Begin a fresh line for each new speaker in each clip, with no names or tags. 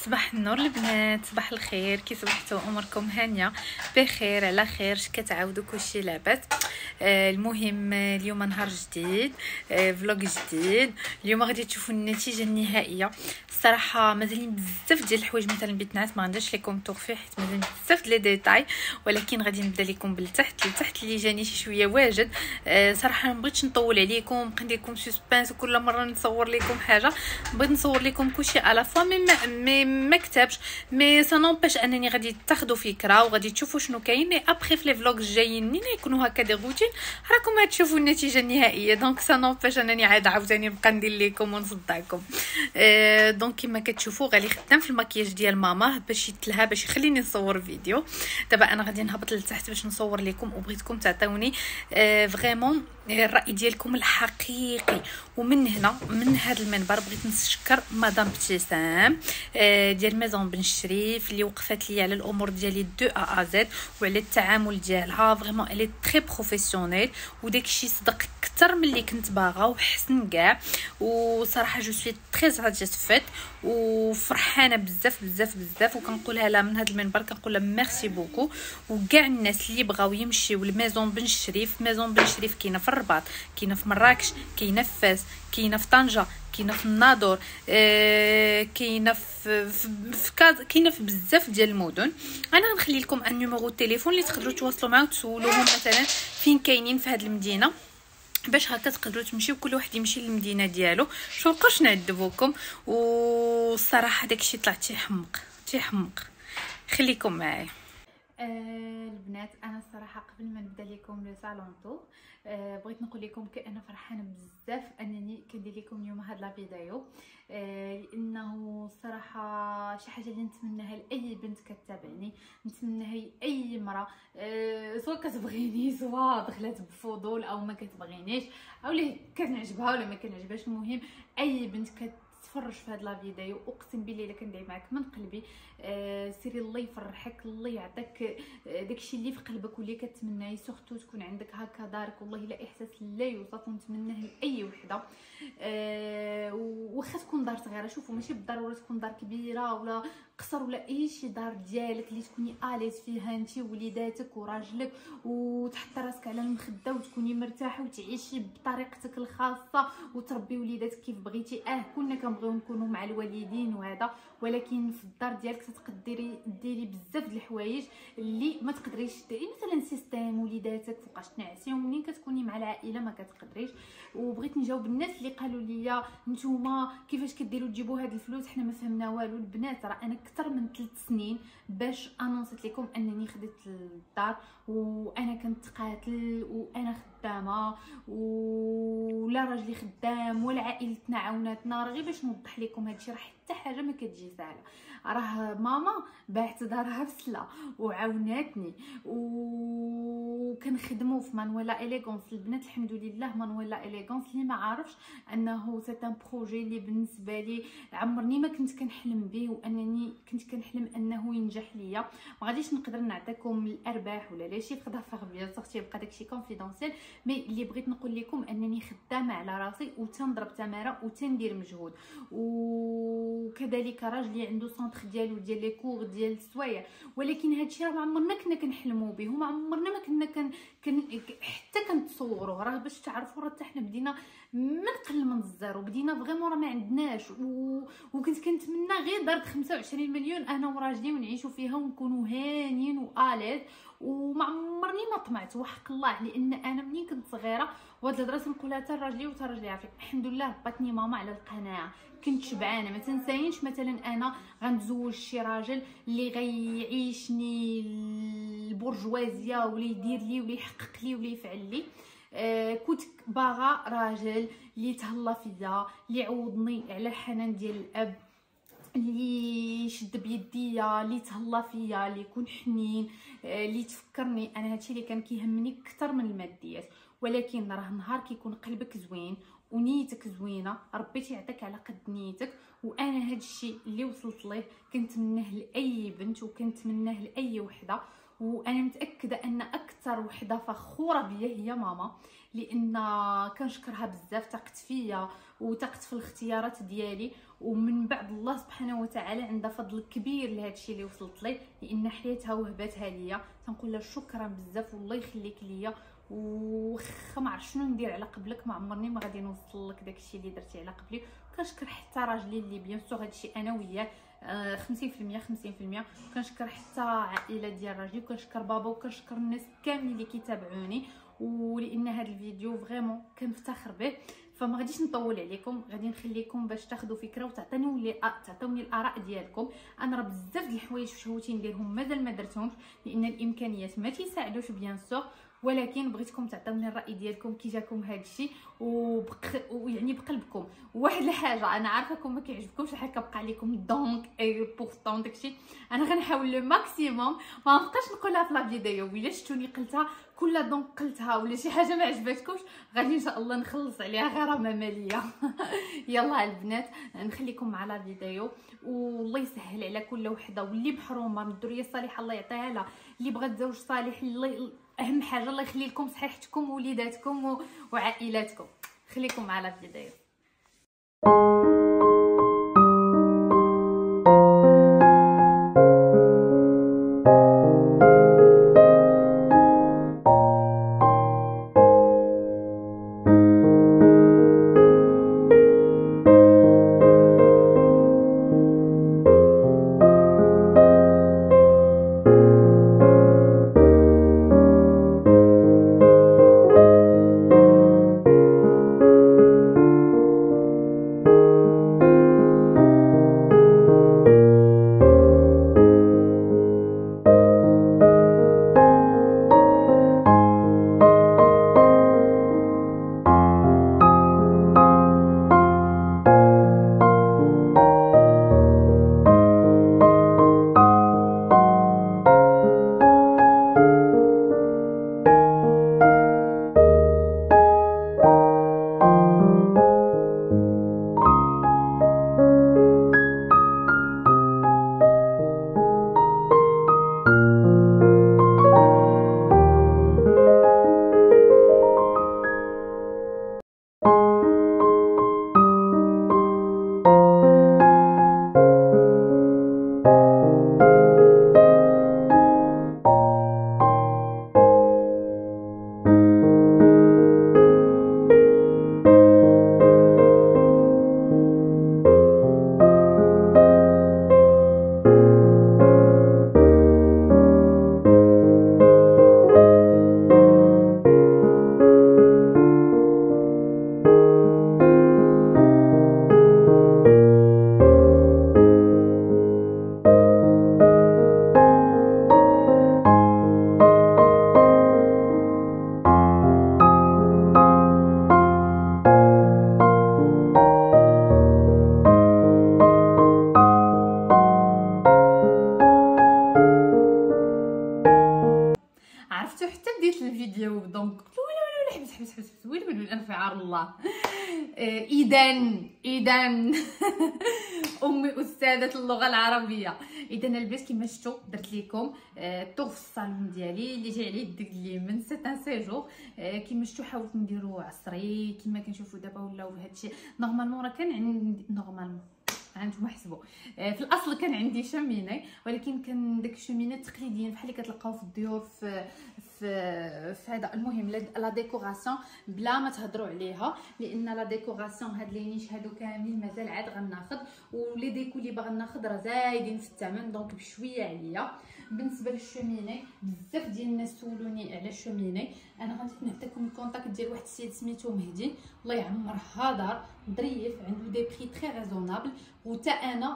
صباح النور البنات، صباح الخير. كي صبحتوا؟ اموركم هانيه بخير على خير؟ كتعاودوا كلشي لاباس. المهم اليوم نهار جديد، فلوق جديد. اليوم غادي تشوفوا النتيجه النهائيه. الصراحه مازالين بزاف ديال الحوايج مثلا البنات ما غنديرش لكم توفي حيت مازال بزاف ديال لي ديتاي، ولكن غادي نبدا لكم بالتحت اللي جاني شي شويه واجد. صراحه ما بغيتش نطول عليكم، نبقى ندير لكم سسبانس وكل مره نصور لكم حاجه. بغيت نصور لكم كلشي على فوا مي ما كتبش، مي سا نونباش انني غادي تاخذوا فكره وغادي تشوفوا شنو كاين. مي ابري في لي فلوغ الجايين منين يكونوا هكا دي روتين راكم غتشوفوا النتيجه النهائيه. دونك سا نونباش انني عاد عاوتاني نبقى ندير لكم ونصدعكم. دونك كما كتشوفوا غادي خدام في المكياج ديال ماما باش يتلها باش يخليني نصور فيديو. دابا انا غادي نهبط لتحت باش نصور لكم، وبغيتكم تعطيوني فريمون الراي ديالكم الحقيقي. ومن هنا من هذا المنبر بغيت نشكر مدام ابتسام ديال ميزون بن شريف اللي وقفت لي على الامور ديالي دو ا زد وعلى التعامل ديالها. فريمون الي تري بروفيسيونيل وداكشي صدق اكثر من اللي كنت باغا وحسن كاع. وصراحه جو سوي تري ساتيسفيت وفرحانه بزاف بزاف بزاف، وكنقولها لها من هذا المنبر، كنقول لها ميرسي بوكو. وكاع الناس اللي بغاو يمشيو لميزون بن شريف، ميزون بن شريف كاينه في الرباط، كاينه في مراكش، كاينه في فاس، كاينه في طنجه، كاينه في الناظور، كاينه كاينه في بزاف ديال المدن. انا غنخلي لكم ان نيميرو التليفون اللي تقدروا تواصلوا معاه وتسولوهم مثلا فين كاينين في هذه المدينه، باش هكا تقدروا تمشيو كل واحد يمشي للمدينه ديالو. شو نبقاوش نعذبوكم. والصراحه داكشي طلع تيحمق. خليكم معايا. البنات انا الصراحه قبل ما نبدا لكم لو صالون طور بغيت نقول لكم كأنا فرحانه بزاف انني كندير لكم اليوم هاد لا فيديو، لانه الصراحه شي حاجه اللي نتمناها لاي بنت كتابعني، نتمناها لاي امراه سواء كتبغيني سواء دخلت بفضول او ما كتبغينيش او اللي كنعجبها ولا ما كنعجبهاش. المهم اي بنت تفرج في هاد لا فيديو اقسم بالله الا كندعي معاك من قلبي، سيري الله يفرحك، الله يعطيك داكشي اللي في قلبك واللي كتمناي. سورتو تكون عندك هكا دارك، والله الا احساس لا يوصف ونتمناه لاي وحده. واخا تكون دار صغيره، شوفوا ماشي بالضروره تكون دار كبيره ولا قصر ولا اي شي دار ديالك اللي تكوني اليز فيها انت ووليداتك وراجلك، وتحط راسك على المخده وتكوني مرتاحه وتعيشي بطريقتك الخاصه وتربي وليداتك كيف بغيتي. كلنا كنبغيو نكونوا مع الوالدين وهذا، ولكن في الدار ديالك تقدري ديري بزاف د الحوايج اللي ما تقدريش ديري، مثلا سيستيم وليداتك فوقاش تنعسيهم منين كتكوني مع العائله ما كتقدريش. وبغيت نجاوب الناس اللي قالوا لي نتوما كيفاش كديروا تجيبوا هاد الفلوس، حنا ما فهمنا والو. البنات راه انا اكثر من 3 سنين باش انونسيت لكم انني خديت الدار، وانا كنت قاتل وانا خدامه ولا راجلي خدام ولا عائلتنا عاوناتنا. راه غير باش نوضح لكم هادشي، راه حتى حاجه ما كتجي سهله. راه ماما باعت دارها بسلا وعاوناتني، وكنخدموا في مانويلا اليغونس. البنات الحمد لله مانويلا اليغونس اللي ما عارفش انه سي ان بروجي اللي بالنسبه لي عمرني ما كنت كنحلم به، وانني كنت كنحلم انه ينجح ليا. ما غاديش نقدر نعطيكم الارباح ولا لا شي فغدا بيان سورتي يبقى داكشي كونفيدونسيال، مي اللي بغيت نقول لكم انني خدامه على راسي وتنضرب تماره وتندير مجهود. وكذلك راجلي عنده سونطر ديالو ديال لي كور ديال السوايع، ولكن هادشي راه ما عمرنا كنا كنحلموا به وما عمرنا ما كنا حتى كنتصوروه. راه باش تعرفوا راه حتى حنا بدينا من قل من الزيرو، بدينا فريمون راه ما عندناش. وكنت كنتمنى غير دار 25 مليون انا وراجلي ونعيشوا فيها ونكونوا هانيين واليز، وما عمرني ما طمعت وحق الله. لان انا منين كنت صغيره وهاد الهضره تنقولها حتى لراجلي وحتى راجلي عارفين، الحمد لله رباتني ماما على القناعه. كنت شبعانه، ما تنساينش مثلا انا غنتزوج شي راجل اللي غيعيشني البرجوازيه ولا يدير لي ولا يحقق لي ولا يفعل لي. كنت باغا راجل اللي تهلا فيا، اللي يعوضني على الحنان ديال الاب، اللي يشد بيديا، اللي تهلا فيا، اللي يكون حنين، اللي تفكرني. انا هادشي اللي كان كيهمني اكثر من الماديات. ولكن راه نهار كيكون قلبك زوين ونيتك زوينه ربي تيعطيك على قد نيتك. وانا هادشي اللي وصلت ليه كنتمناه لاي بنت وكنتمناه لاي وحده. وانا متاكده ان اكثر وحده فخوره بيا هي ماما، لان كنشكرها بزاف، تقت فيا وتقت في الاختيارات ديالي. ومن بعد الله سبحانه وتعالى عندها فضل كبير لهذا الشيء اللي وصلت لي، لان حياتها وهباتها ليا. تنقول لها شكرا بزاف والله يخليك ليا، وخا ما عرفت شنو ندير على قبلك، ما عمرني ما غادي نوصل لك داكشي اللي درتي على قبلي. كنشكر حتى راجلي اللي بيان سور هادشي انا وياه 50% 50%. كنشكر حتى عائله ديال راجلي، وكنشكر بابا، وكنشكر الناس كاملين اللي كيتابعوني، ولان هذا الفيديو فريمون كنفتخر به. فما غاديش نطول عليكم، غادي نخليكم باش تاخذوا فكره وتعطوني الاراء ديالكم. انا راه بزاف ديال الحوايج فشهوتي نديرهم مازال ما درتهمش، لان الامكانيات ما تيساعدوش بيان سور، ولكن بغيتكم تعطوني الراي ديالكم كي جاكم هذا الشيء، ويعني بقلبكم. واحد الحاجه انا عارفاكم ما كيعجبكمش الحال كبقى عليكم دونك اي بورطون داكشي، انا غنحاول لو ماكسيموم ما نبقاش نقولها في لا فيديو. الا شفتوني قلتها كل دونك قلتها ولا شي حاجه ما عجبتكمش، غادي ان شاء الله نخلص عليها غرامه ماليه. يلا البنات نخليكم مع لا فيديو، والله يسهل على كل وحده، واللي محرومه من الذريه الصالحه الله يعطيها لها، اللي بغات زوج صالح الله، اهم حاجه الله يخلي لكم صحيحتكم ووليداتكم وعائلاتكم. خليكم مع لا فيديو. الفيديو دونك حبس وين انا في عار الله. اذا امي استاذه اللغه العربيه. اذا البس كما شفتوا درت لكم طوف الصالون ديالي اللي جاي عليه الدق اليمين سي ان سيجور. كما شفتوا حاولت نديرو عصري كما كنشوفوا دابا ولاو هادشي. نورمالمون راه كان عندي نورمالمون هانتوما حسبوا في الاصل كان عندي شوميني، ولكن كان داك الشوميني تقليديين بحال اللي كتلقاو في الديور في هذا. المهم لا ديكوراسيون بلا ما تهضروا عليها، لان لا ديكوراسيون هاد لي نيش هادو كاملين مازال عاد غناخذ، ولي ديكو اللي باغا ناخذ راه زايدين في الثمن دونك بشويه عليا. بالنسبه للشوميني بزاف ديال الناس سولوني على الشوميني، انا غادي نعطيكم الكونتاكت ديال واحد السيد سميتو مهدي الله يعمره هدر ظريف، عنده دي بري تري ريزونابل. وتا انا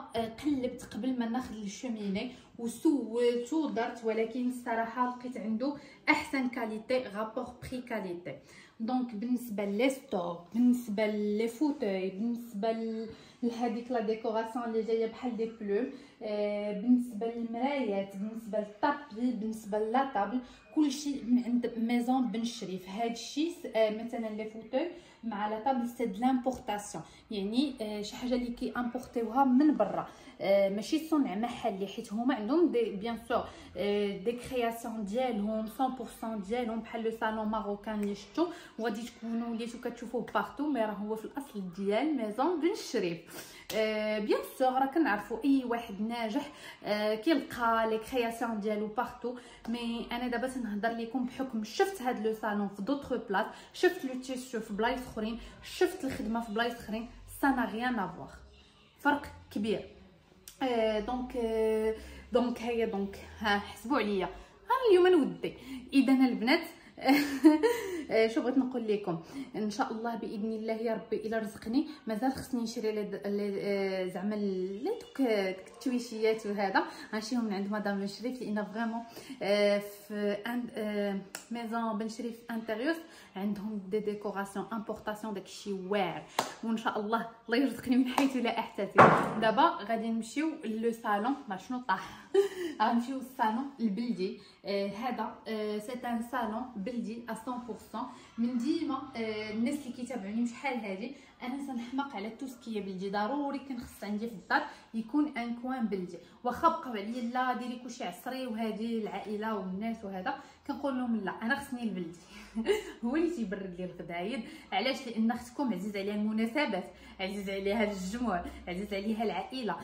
قلبت قبل ما ناخذ الشوميني وسولت ودرت، ولكن الصراحه لقيت عنده احسن كاليتي رابور بري كاليتي. دونك بالنسبه لي ستور، بالنسبه لي فوتوي، بالنسبه لهذيك لا ديكوراسيون اللي جايه بحال دي بلوم، بالنسبه للمرايات، بالنسبه للطابي، بالنسبه لا طابل، كلشي من عند ميزون بن شريف. هادشي مثلا لي فوتوي مع لا طابل سي د لامبورطاسيون، يعني شي حاجه اللي كي امبورطيوها من برا. ماشي صنع محلي، حيت هما عندهم دي بيان سور دي كرياسيون ديالهم 100% ديالهم بحال لو صالون ماروكان اللي شفتو وغادي تكونوا وليتو كتشوفوه بارتو، مي راه هو في الاصل ديال ميزون بن شريف. بيان سور راه كنعرفوا اي واحد ناجح كيلقى لي كرياسيون ديالو بارتو، مي انا دابا تنهضر لكم بحكم شفت هاد لو صالون في دوطخ بلاص، شفت لو تيسو في بلايص اخرين، شفت الخدمه في بلايص اخرين، سا نا ريان افوار، فرق كبير. دونك هيا دونك ها حسبوا عليا اليوم نودي. اذا البنات شو بغيت نقول لكم، ان شاء الله باذن الله يا ربي الا رزقني مازال خصني نشري زعما دوك التويشيات وهذا، غنشريهم من عند مدام بن شريف، لان فريمون في ميزون بن شريف انتيريوس عندهم دي ديكوراسيون امبورطاسيون داكشي واعر، وان شاء الله الله يرزقني من حيث لا احتسب. دابا غادي نمشيو لو صالون، ما شنو طاح غنمشيو للصالون البلدي. هذا سي ان صالون بلدي 100%. من ديما الناس اللي كيتابعوني شحال هادي انا تنحماق على التوسكيه بلدي، ضروري كنخص عندي في الدار يكون ان كوان بلدي، واخا بقاو عليا لا ديري كلشي عصري وهادي العائله والناس وهذا، كنقول لهم لا انا خصني البلدي هو اللي تيبرد لي الغدايد. علاش؟ لان اختكم عزيز عليها المناسبات، عزيز عليها الجموع، عزيز عليها العائله.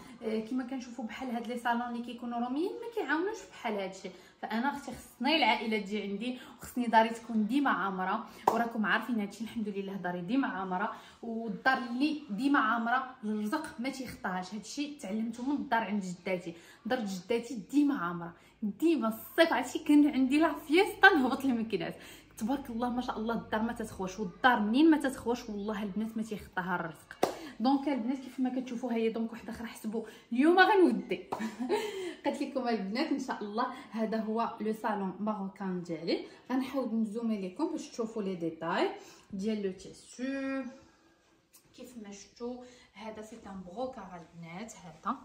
كما كنشوفوا بحال هاد لي صالون اللي كيكونوا روميين ما كيعاونوش بحال هادشي، فانا اختي خصني العائله تجي عندي، وخصني داري تكون ديما عامره، وراكم عارفين هادشي الحمد لله داري ديما عامره، والدار اللي ديما عامره الرزق ما تيخطاهاش. هادشي تعلمته من الدار عند جداتي، دار جداتي ديما عامره، ديما الصيف عرفتي كان عندي لا فيستا نهبط المكناس، تبارك الله ما شاء الله الدار ما تتخواش، والدار منين ما تتخواش والله البنات ما تيخطاها الرزق. دونك البنات كيف ما كتشوفوا هي دونك وحده اخرى حسبوا اليوم غنودي قلت لكم البنات ان شاء الله هذا هو لو صالون ماروكان ديالي. غنحاول نزوم لكم باش تشوفوا لي ديتاي ديال لو تيسو. كيف ما شفتوا هذا سي ان بروكار البنات، هذا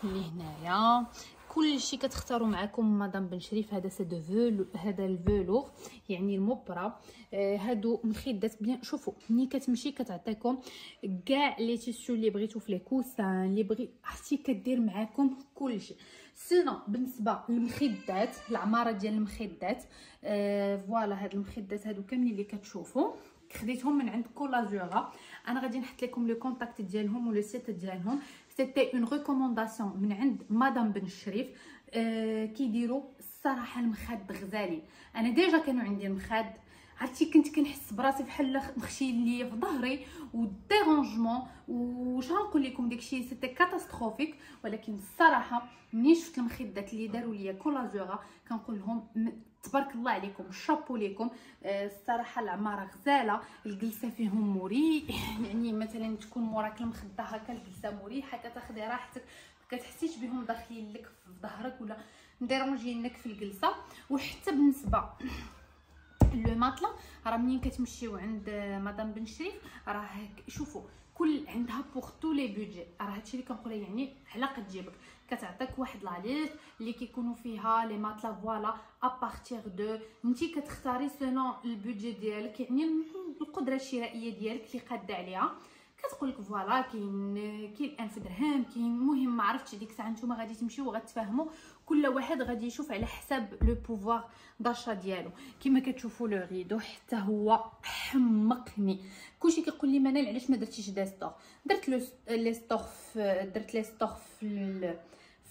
اللي هنايا كلشي كتختاروا معكم مدام بن شريف. هذا سي دو فولو، هذا الفولور يعني المبرة. هادو مخدات بيان. شوفوا ملي كتمشي كتعطيكم كاع لي تيسيو اللي بغيتو في لي كوسان اللي بغي عرفتي كدير معكم كلشي. سينو بالنسبه للمخدات العماره ديال المخدات فوالا هاد المخدات هادو كاملين اللي كتشوفوا خديتهم من عند كولازورا. انا غادي نحط لكم لو كونتاكت ديالهم ولو سيت ديالهم. سيتي اون ريكومونداسيون من عند مدام بن شريف. كيديروا الصراحه المخاد غزالين. انا ديجا كانوا عندي المخاد عرفتي كنت كنحس براسي بحال مخشي ليا في ظهري وديرونجمون وش غنقول لكم داكشي سيتي كاتاستروفيك. ولكن الصراحه ملي شفت المخدات اللي داروا ليا كولازورا كنقول لهم تبارك الله عليكم، شابو ليكم. الصراحه العماره غزاله، الجلسه فيهم مريح يعني مثلا تكون موراك المخده هكا الجلسه مريحه، كتاخدي راحتك، كتحسيش بهم داخلين لك في ظهرك ولا مديرونجينك في الجلسه. وحتى بالنسبه لو ماتلا راه منين كتمشيو عند مدام بن شريف راه شوفوا كل عندها بوغ تو لي بودجي. راه هادشي اللي كنقول يعني على قد جيبك كتعطيك واحد لا ليست اللي كيكونوا فيها لي ماتلا فوالا ابارتيغ دو نتي كتختاري سينون البودجي ديالك يعني القدره الشرائيه ديالك اللي قاده عليها. كتقول لك فوالا كاين 1000 درهم كاين المهم ما عرفتش ديك الساعه نتوما غادي تمشيو وغتفاهموا كل واحد غادي يشوف على حساب لو بوفوار داشا ديالو. كما كتشوفوا لو ريدو حتى هو حمقني. كلشي كيقول لي منال علاش ما درتيش دي ستور. درت لي ستور درت لي ستور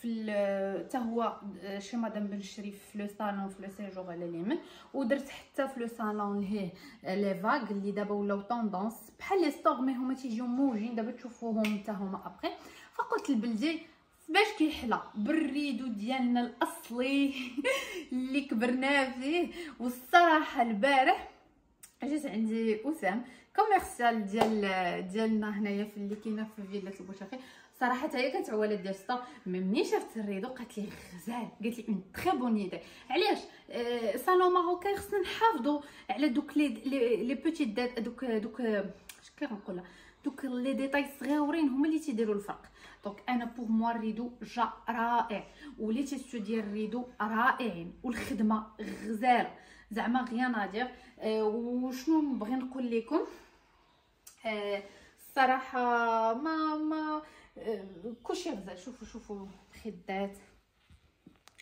حتى هو شي مدام بن شريف في لو صالون في لو سيجور على اليمين، ودرت حتى في لو صالون لهيه لي فاغ اللي دابا ولاو طوندونس بحال لي ستور مي هما تيجيو موجين دابا تشوفوهم حتى هما ابري. فقلت البلدي باش كيحلى بالريدو ديالنا الاصلي اللي كبرنا فيه. والصراحه البارح جيت عندي اسام كوميرسيال ديالنا هنايا في اللي كاينه في فيلا البوشاخي. صراحه هي كتعوالات ديال ستور ملي شافت الريدو قالت لي غزال، قالت لي اون تري بون ايدي. علاش صالون ماروكان خصنا نحافظوا على دوك لي بوتيت دات دوك اش كنقولها دوك لي ديتاي صغيورين هما اللي تيديروا الفرق. دونك انا بوغ موا الريدو جا رائع ولي تيسو ديال الريدو رائعين والخدمه غزاله زعما غيان ادير. وشنو نبغي نقول لكم الصراحه ما كلشي غزال. شوفوا الخدات،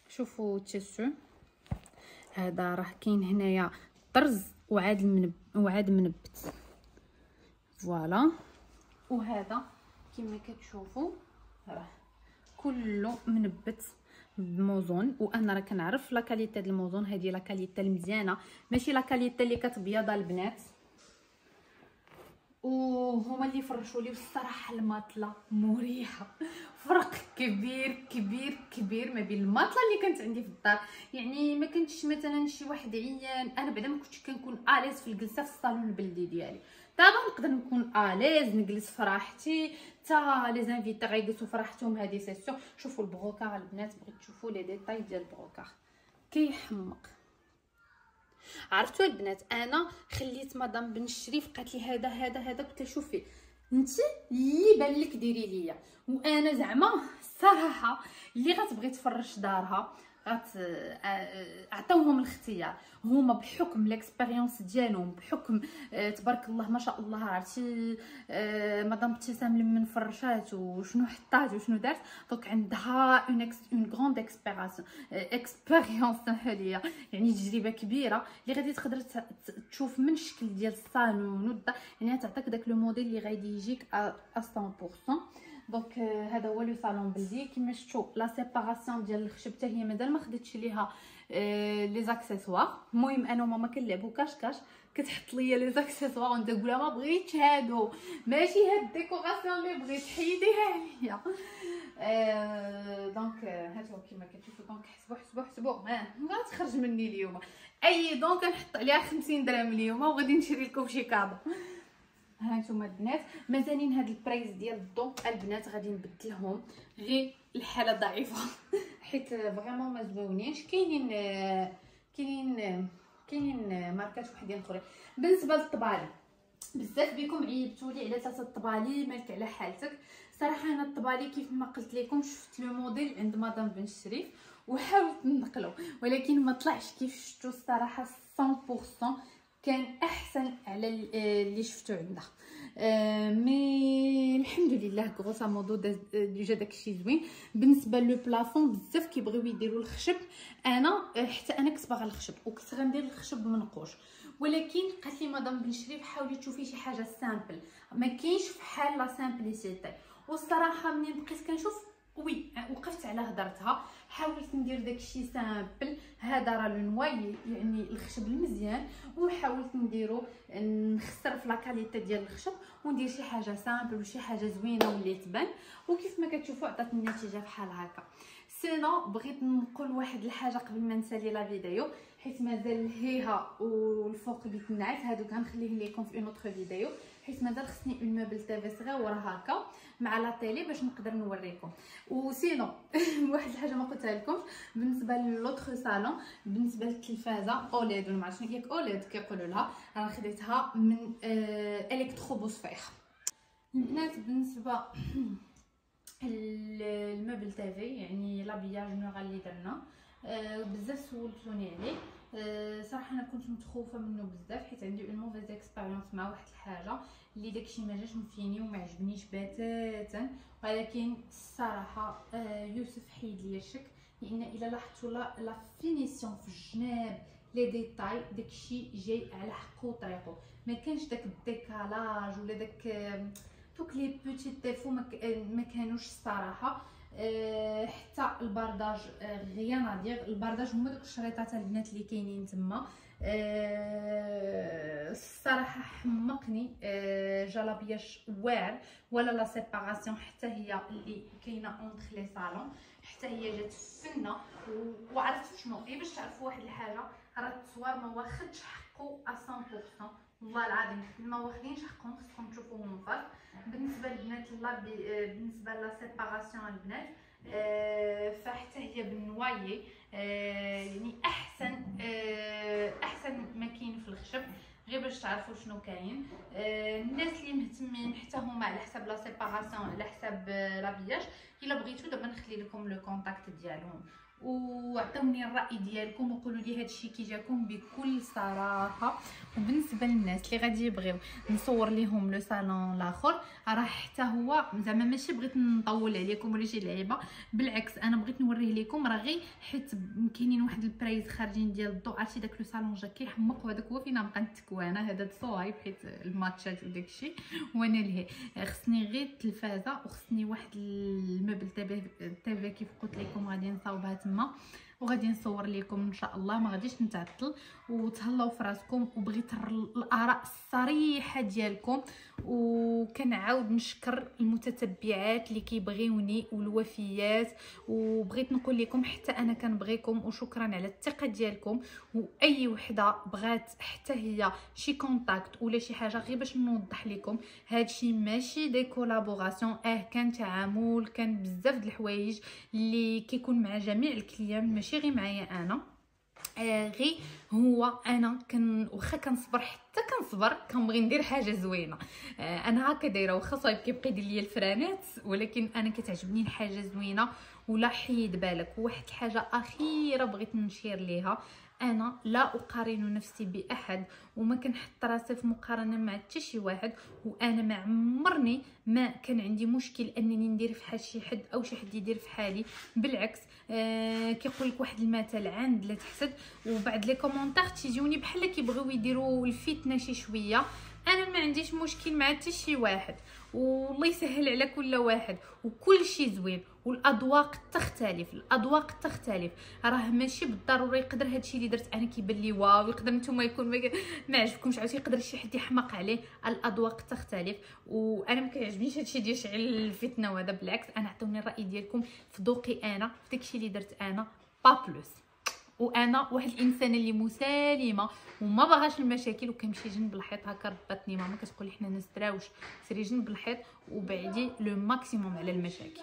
شوفوا التيسو هذا راه كاين هنايا طرز وعاد منبت فوالا. وهذا كما كتشوفوا راه كله منبت بموزون. وانا راه كنعرف لا كاليتي ديال الموزون، هذه لا كاليتي المزيانه ماشي لا كاليتي اللي كتبيض البنات. وهما اللي فرشوا لي بصراحه الماطله مريحه، فرق كبير كبير كبير ما بين الماطله اللي كانت عندي في الدار. يعني ما كنتش مثلا شي واحد عيان، انا بعدا ما كنتش كنكون اليز في الجلسه في الصالون البلدي ديالي. دابا نقدر نكون اليز نجلس في راحتي، حتى لي زانفيتي غيجلسوا في راحتهم. هذه سيسيون. شوفوا البروكار البنات، بغيت تشوفوا لي ديتاي ديال البروكار كيحمق. عرفتوا البنات انا خليت مدام بن الشريف قالت لي هذا قلت لها شوفي انت اللي بان لك ديري ليا. وانا زعما الصراحه اللي غتبغي تفرش دارها عطاوهم الاختيار هما بحكم ليكسبيريونس ديالهم، بحكم تبارك الله ما شاء الله. عرفتي مدام ابتسام لمن فرشات وشنو حطات وشنو دارت، دونك عندها اون غروند اكسبيريونس هذه، يعني تجربه كبيره اللي غادي تقدر تشوف من الشكل ديال الصالون يعني تعطيك داك لو موديل اللي غادي يجيك 100%. دونك هذا هو لو صالون بلدي. كما شفتوا لا سيباراسيون ديال الخشب حتى هي مازال ما خدتش ليها لي زاكسيسوار. المهم انا وماما كنلعبوا كاش كتحط ليا لي زاكسيسوار وانت تقولها ما بغيتش هادو، ماشي هاد الديكوراسيون اللي بغيت حيديها عليا. دونك هاتو كما كتشوفوا. دونك حسبوا ما غتخرج مني اليوم اي دونك نحط عليها 50 درهم اليوم وغادي نشري لكم شي كادو. هانتوما البنات مازالين هاد البرايس ديال الضو البنات غادي نبدلهم، غير الحاله ضعيفه حيت فريمون ما زويونينش. كاينين ماركات وحدين اخرين. بالنسبه للطبالي بزاف بكم عيبتوا لي على 3 الطبالي مالك على حالتك. صراحه انا الطبالي كيف ما قلت لكم شفت لو موديل عند مدام بن الشريف وحاولت نقلو، ولكن ما طلعش كيف شفتو الصراحه 100%. كان احسن على اللي شفتو عندها. مي الحمد لله غروسا مودو ديجا داكشي زوين. بالنسبه لو بلافون بزاف كيبغيو يديروا الخشب، انا حتى انا كنت باغا الخشب وكنت غندير الخشب منقوش، ولكن قالت لي مدام بن شريف حاولي تشوفي شي حاجه سامبل، ما كاينش فحال لا سامبليسيتي. والصراحه منين بقيت كنشوف وي وقفت على هضرتها، حاولت ندير داكشي سامبل. هذا راه لو نواي يعني الخشب المزيان، وحاولت نديرو نخسر في لا كاليتي ديال الخشب وندير شي حاجه سامبل وشي حاجه زوينه واللي تبان. وكيف ما كتشوفوا عطات النتيجه بحال هكا. سينو بغيت نقول واحد الحاجه قبل ما نسالي لا فيديو، حيت مازال الهيها والفوق بيتنعت هادو كنخليه لكم في اون اوتر فيديو، حيت مازال خصني اون موبل تيفي صغيور هكا مع لا تيلي باش نقدر نوريكم. وسينو واحد الحاجه ما قلتها لكمش بالنسبه للوتر صالون، بالنسبه للتلفازه اوليد ولا ما عرفتش ياك اوليد كيقولوا لها، انا خديتها من الكتروبوسفير البنات. بالنسبه الموبل تيفي يعني لابياج جينيرال اللي درنا بزاف سولتوني عليه. صراحه انا كنت متخوفه منه بزاف حيت عندي اون موفيز اكسبيريونس مع واحد الحاجه اللي داكشي ما جاش مفيني وما عجبنيش بتاتا. ولكن الصراحه يوسف حيد لي الشك، لان الا لاحظتوا لا فينيسيون في الجناب لي ديتاي داكشي جاي على حقه وطريقه، ما كانش داك الديكالاج ولا دوك لي بوتي ديفو ما كانوش الصراحه. حتى البرداج غيان ادير. البرداج هما دوك الشريطات البنات اللي كاينين تما الصراحه حمقني. جلابياش واعر ولا لا سيباراسيون حتى هي اللي كاينه اونتر لي صالون حتى هي جات فنه. وعرفتوا شنو باش تعرفوا واحد الحاجه، راه التصوير ما واخدش حقه 100%. والله العظيم ما واخدينش حقهم، خصكم تشوفوهم الفرق. بالنسبه للبنات بالنسبه لا سيباراسيون البنات فحتى هي بالنوايي يعني احسن ما كاين في الخشب، غير باش تعرفوا شنو كاين. الناس اللي مهتمين حتى هما على حساب لا سيباراسيون على حساب لابياج، الا بغيتو دابا نخلي لكم لو كونتاكت ديالهم وعطوني الراي ديالكم وقولوا لي هادشي كي جاكم بكل صراحه. وبالنسبه للناس اللي غادي يبغيو نصور ليهم لو صالون الاخر، راه حتى هو زعما ماشي بغيت نطول عليكم ولا شي لعيبه، بالعكس انا بغيت نوريه لكم، راه غير حيت كاينين واحد البرايز خارجين ديال الضوء. عرفتي داك لو صالون جا كيحمق، وهذاك هو فين نبقى نتكوانا، هذا الصوايب حيت الماتشات وداكشي، وانا لهي خصني غير التلفازه وخصني واحد المبل تبع كيف قلت لكم غادي نصاوبها تما وغادي نصور لكم ان شاء الله، ما غاديش نتعطل. وتهلاو في راسكم، وبغيت الاراء الصريحه ديالكم، وكنعاود نشكر المتتبعات اللي كيبغيوني والوفيات، وبغيت نقول لكم حتى انا كنبغيكم وشكرا على الثقه ديالكم. واي وحده بغات حتى هي شي كونتاكت ولا شي حاجه، غير باش نوضح لكم هادشي ماشي دي كولابوراسيون، كان تعامل، كان بزاف د الحوايج اللي كيكون مع جميع الكليان ماشي غير معايا انا. غير هو انا واخا كنصبر، حتى كنصبر كنبغي ندير حاجه زوينه. انا هكا دايره، واخا صايب كيبقى يدير ليا الفرانات، ولكن انا كتعجبني الحاجه زوينه. ولا حيد بالك، واحد الحاجه اخيره بغيت نشير ليها، انا لا اقارن نفسي باحد وما كنحط راسي في مقارنه مع حتى شي واحد، وانا ما عمرني ما كان عندي مشكل انني ندير في حال شي حد او شي حد يدير في حالي. بالعكس كيقول لك واحد المثل، عند لا تحسد. وبعد لي كومونتير تيجوني بحال كيبغيو يديروا الفتنه شي شويه، انا ما عنديش مشكل مع حتى شي واحد، والله يسهل على كل واحد، وكل شيء زوين. والاذواق تختلف، الاذواق تختلف، راه ماشي بالضروره يقدر هادشي اللي درت انا كيبان لي واو، يقدر نتوما يكون ما عجبكمش، عاوتاني يقدر شي حد يحمق عليه. الاذواق تختلف، وانا ما كيعجبنيش هادشي ديال يشعل الفتنه وهذا. بالعكس انا عطوني الراي ديالكم في ذوقي انا، في داكشي اللي درت انا، با بلوس. وانا واحد الانسانه اللي مسالمه وما باغاش المشاكل، وكنمشي جنب الحيط. هكا رباتني ماما كتقول لي حنا نستراوش، سيري جنب الحيط وبعدي لو ماكسيموم على المشاكل.